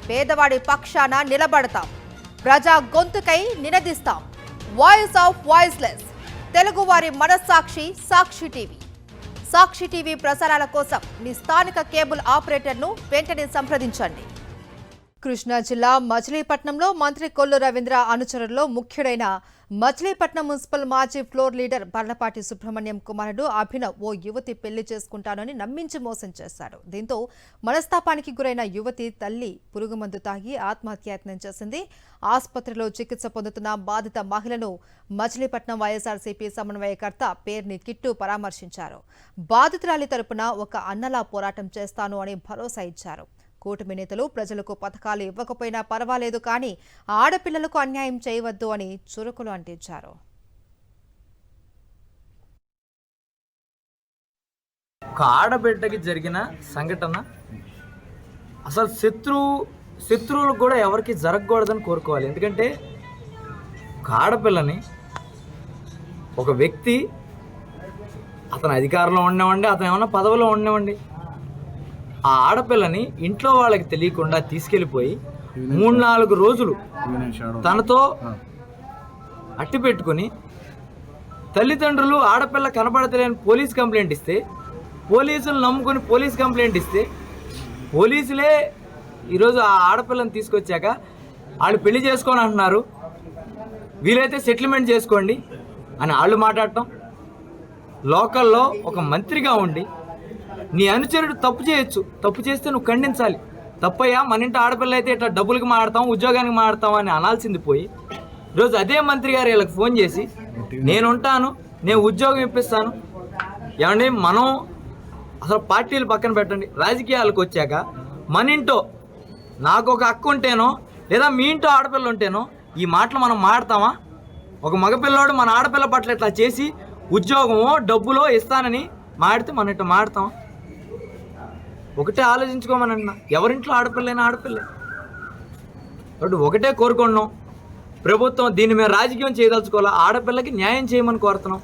పేదవాడి పక్షాన నిలబడతాం, ప్రజా గొంతుకై నినదిస్తాం. వాయిస్ ఆఫ్ వాయిస్లెస్, తెలుగువారి మనస్సాక్షి సాక్షి టీవీ. సాక్షి టీవీ ప్రసారాల కోసం మీ స్థానిక కేబుల్ ఆపరేటర్ను వెంటనే సంప్రదించండి. కృష్ణా జిల్లా మచిలీపట్నంలో మంత్రి కొల్లు రవీంద్ర అనుచరుల్లో ముఖ్యుడైన మచిలీపట్నం మున్సిపల్ మాజీ ఫ్లోర్ లీడర్ బర్లపాటి సుబ్రహ్మణ్యం కుమారుడు అభినవ్ ఓ యువతి పెళ్లి చేసుకుంటానని నమ్మించి మోసం చేశాడు. దీంతో మనస్తాపానికి గురైన యువతి తల్లి పురుగుమందు తాగి ఆత్మహత్యాయత్నం చేసింది. ఆసుపత్రిలో చికిత్స పొందుతున్న బాధిత మహిళను మచిలీపట్నం వైఎస్ఆర్సీపీ సమన్వయకర్త పేర్ని కిట్టు పరామర్శించారు. బాధితురాలి తరపున ఒక అన్నలా పోరాటం చేస్తాను అని భరోసా ఇచ్చారు. కూటమి నేతలు ప్రజలకు పథకాలు ఇవ్వకపోయినా పర్వాలేదు, కానీ ఆడపిల్లలకు అన్యాయం చేయవద్దు అని చురుకులు అంటించారు. ఒక ఆడబిడ్డకి జరిగిన సంఘటన అసలు శత్రువులకు కూడా ఎవరికి జరగకూడదని కోరుకోవాలి. ఎందుకంటే ఒక ఆడపిల్లని ఒక వ్యక్తి అతను అధికారంలో ఉండేవండి, అతను ఏమన్నా పదవిలో ఉండేవండి, ఆ ఆడపిల్లని ఇంట్లో వాళ్ళకి తెలియకుండా తీసుకెళ్ళిపోయి 3-4 రోజులు తనతో అట్టి పెట్టుకుని తల్లిదండ్రులు ఆడపిల్ల కనబడతలేని పోలీస్ కంప్లైంట్ ఇస్తే, పోలీసులు నమ్ముకొని పోలీస్ కంప్లైంట్ ఇస్తే, పోలీసులే ఈరోజు ఆ ఆడపిల్లని తీసుకొచ్చాక వాళ్ళు పెళ్లి చేసుకొని అంటున్నారు, వీలైతే సెటిల్మెంట్ చేసుకోండి అని వాళ్ళు మాట్లాడటం. లోకల్లో ఒక మంత్రిగా ఉండి నీ అనుచరుడు తప్పు చేయొచ్చు, తప్పు చేస్తే నువ్వు ఖండించాలి. తప్పయ్యా, మన ఇంటి ఆడపిల్ల అయితే ఇట్లా డబ్బులకి మాడతాం, ఉద్యోగానికి మాడతాం అని అనాల్సింది పోయి ఈరోజు అదే మంత్రి గారు వీళ్ళకి ఫోన్ చేసి నేనుంటాను, నేను ఉద్యోగం ఇప్పిస్తాను. ఏమండి, మనం అసలు పార్టీలు పక్కన పెట్టండి, రాజకీయాలకు వచ్చాక మన ఇంటో నాకు ఒక అక్క ఉంటేనో లేదా మీ ఇంటో ఆడపిల్ల ఉంటేనో ఈ మాటలు మనం మాడతామా? ఒక మగపిల్లోడు మన ఆడపిల్ల పట్ల ఇట్లా చేసి ఉద్యోగమో డబ్బులో ఇస్తానని మాడితే మన ఇట్లా మాడతాం? ఒకటే ఆలోచించుకోమనన్నా, ఎవరింట్లో ఆడపిల్లైనా ఆడపిల్లే. కాబట్టి ఒకటే కోరుకున్నాం, ప్రభుత్వం దీన్ని మేము రాజకీయం చేయదలుచుకోవాలా, ఆడపిల్లకి న్యాయం చేయమని కోరుతున్నాం.